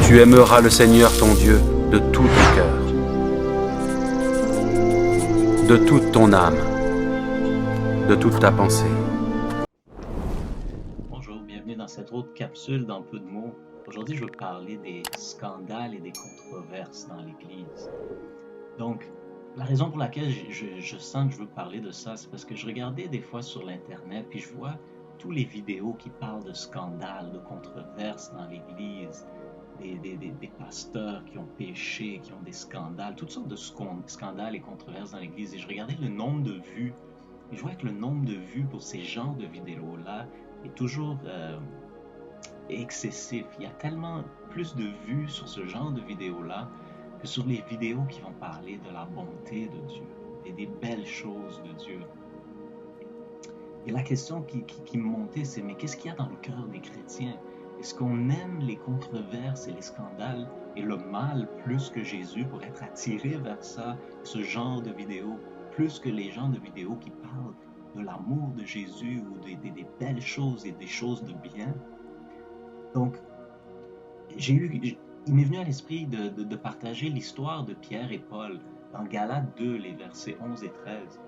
Tu aimeras le Seigneur ton Dieu de tout ton cœur, de toute ton âme, de toute ta pensée. Bonjour, bienvenue dans cette autre capsule d'En peu de mots. Aujourd'hui, je veux parler des scandales et des controverses dans l'Église. Donc, la raison pour laquelle je sens que je veux parler de ça, c'est parce que je regardais des fois sur l'Internet, puis je vois tous les vidéos qui parlent de scandales, de controverses dans l'Église, des pasteurs qui ont péché, qui ont des scandales, toutes sortes de scandales et controverses dans l'Église. Et je regardais le nombre de vues, et je vois que le nombre de vues pour ces genres de vidéos-là est toujours excessif. Il y a tellement plus de vues sur ce genre de vidéos-là que sur les vidéos qui vont parler de la bonté de Dieu et des belles choses de Dieu. Et la question qui me montait, c'est mais qu'est-ce qu'il y a dans le cœur des chrétiens? Est-ce qu'on aime les controverses et les scandales et le mal plus que Jésus pour être attiré vers ça, ce genre de vidéos, plus que les genres de vidéos qui parlent de l'amour de Jésus ou des belles choses et des choses de bien? Donc, il m'est venu à l'esprit de partager l'histoire de Pierre et Paul dans Galates 2, les versets 11 et 13.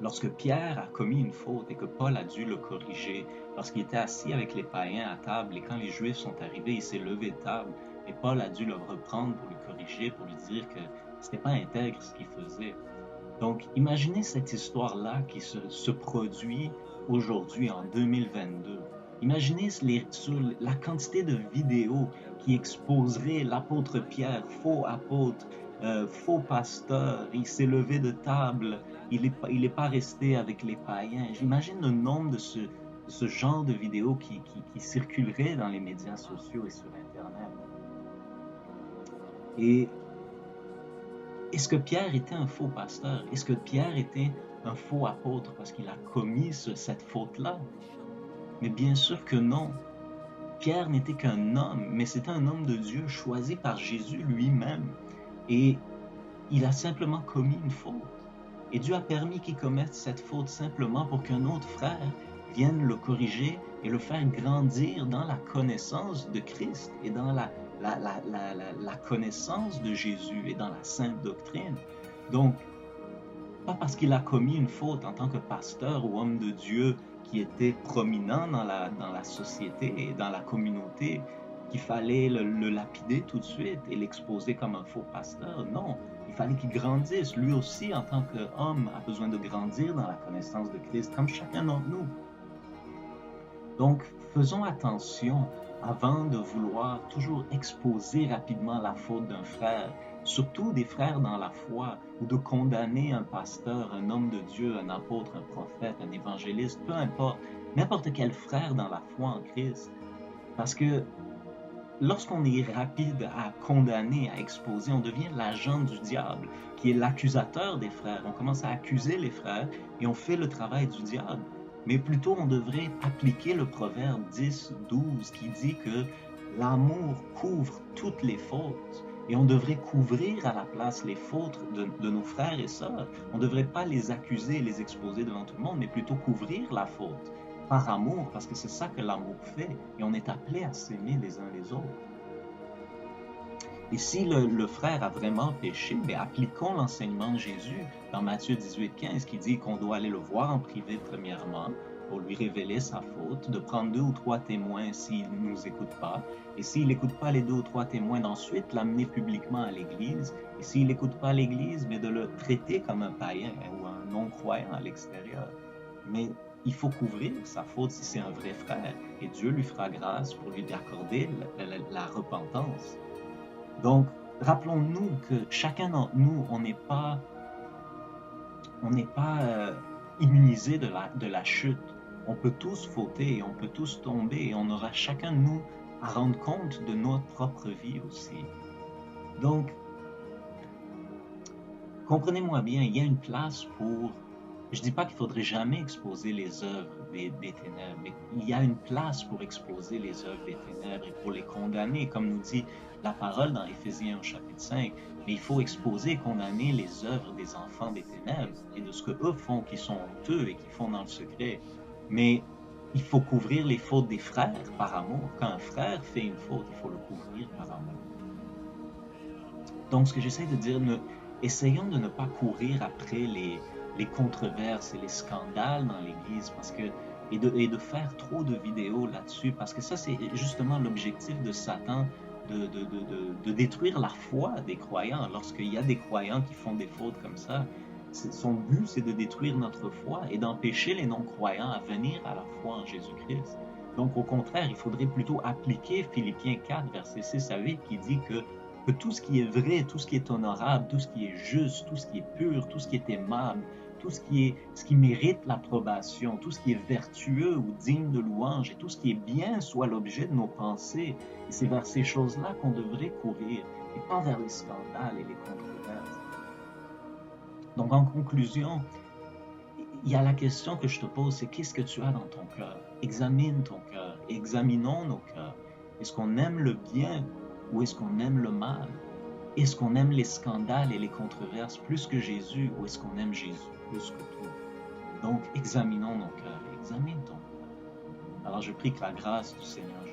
Lorsque Pierre a commis une faute et que Paul a dû le corriger, lorsqu'il était assis avec les païens à table et quand les Juifs sont arrivés, il s'est levé de table et Paul a dû le reprendre pour le corriger, pour lui dire que c'était pas intègre ce qu'il faisait. Donc, imaginez cette histoire-là qui se produit aujourd'hui en 2022. Imaginez la quantité de vidéos qui exposeraient l'apôtre Pierre, faux apôtre, faux pasteur, il s'est levé de table, il est pas resté avec les païens. J'imagine le nombre de ce genre de vidéos qui circuleraient dans les médias sociaux et sur Internet. Et est-ce que Pierre était un faux pasteur? Est-ce que Pierre était un faux apôtre parce qu'il a commis cette faute-là? Mais bien sûr que non. Pierre n'était qu'un homme, mais c'était un homme de Dieu choisi par Jésus lui-même. Et il a simplement commis une faute. Et Dieu a permis qu'il commette cette faute simplement pour qu'un autre frère vienne le corriger et le faire grandir dans la connaissance de Christ et dans la connaissance de Jésus et dans la sainte doctrine. Donc, pas parce qu'il a commis une faute en tant que pasteur ou homme de Dieu qui était prominent dans la société et dans la communauté qu'il fallait le lapider tout de suite et l'exposer comme un faux pasteur. Non, il fallait qu'il grandisse. Lui aussi, en tant qu'homme, a besoin de grandir dans la connaissance de Christ, comme chacun d'entre nous. Donc, faisons attention avant de vouloir toujours exposer rapidement la faute d'un frère, surtout des frères dans la foi, ou de condamner un pasteur, un homme de Dieu, un apôtre, un prophète, un évangéliste, peu importe, n'importe quel frère dans la foi en Christ. Parce que lorsqu'on est rapide à condamner, à exposer, on devient l'agent du diable, qui est l'accusateur des frères. On commence à accuser les frères et on fait le travail du diable. Mais plutôt, on devrait appliquer le proverbe 10-12 qui dit que l'amour couvre toutes les fautes. Et on devrait couvrir à la place les fautes de nos frères et sœurs. On ne devrait pas les accuser et les exposer devant tout le monde, mais plutôt couvrir la faute par amour, parce que c'est ça que l'amour fait. Et on est appelé à s'aimer les uns les autres. Et si le frère a vraiment péché, mais appliquons l'enseignement de Jésus dans Matthieu 18-15 qui dit qu'on doit aller le voir en privé premièrement pour lui révéler sa faute, de prendre 2 ou 3 témoins s'il ne nous écoute pas, et s'il n'écoute pas les 2 ou 3 témoins, d'ensuite l'amener publiquement à l'église, et s'il n'écoute pas l'église, mais de le traiter comme un païen ou un non-croyant à l'extérieur. Mais il faut couvrir sa faute si c'est un vrai frère, et Dieu lui fera grâce pour lui accorder la repentance. Donc, rappelons-nous que chacun d'entre nous, on n'est pas immunisé de la chute. On peut tous fauter et on peut tous tomber et on aura chacun de nous à rendre compte de notre propre vie aussi. Donc, comprenez-moi bien, il y a une place pour... Je ne dis pas qu'il ne faudrait jamais exposer les œuvres des ténèbres, mais il y a une place pour exposer les œuvres des ténèbres et pour les condamner, comme nous dit la parole dans Éphésiens au chapitre 5. Mais il faut exposer et condamner les œuvres des enfants des ténèbres et de ce qu'eux font, qui sont honteux et qui font dans le secret. Mais il faut couvrir les fautes des frères par amour. Quand un frère fait une faute, il faut le couvrir Donc, ce que j'essaie de dire, essayons de ne pas courir après les controverses et les scandales dans l'Église et de faire trop de vidéos là-dessus, parce que ça, c'est justement l'objectif de Satan, de détruire la foi des croyants. Lorsqu'il y a des croyants qui font des fautes comme ça, son but, c'est de détruire notre foi et d'empêcher les non-croyants à venir à la foi en Jésus-Christ. Donc, au contraire, il faudrait plutôt appliquer Philippiens 4, versets 6 à 8, qui dit que tout ce qui est vrai, tout ce qui est honorable, tout ce qui est juste, tout ce qui est pur, tout ce qui est aimable, tout ce qui mérite l'approbation, tout ce qui est vertueux ou digne de louange et tout ce qui est bien soit l'objet de nos pensées. Et c'est vers ces choses-là qu'on devrait courir et pas vers les scandales et les controverses. Donc, en conclusion, il y a la question que je te pose, c'est qu'est-ce que tu as dans ton cœur? Examine ton cœur, examinons nos cœurs. Est-ce qu'on aime le bien ou est-ce qu'on aime le mal? Est-ce qu'on aime les scandales et les controverses plus que Jésus ou est-ce qu'on aime Jésus plus que tout? Donc, examinons nos cœurs, examine ton cœur. Alors, je prie que la grâce du Seigneur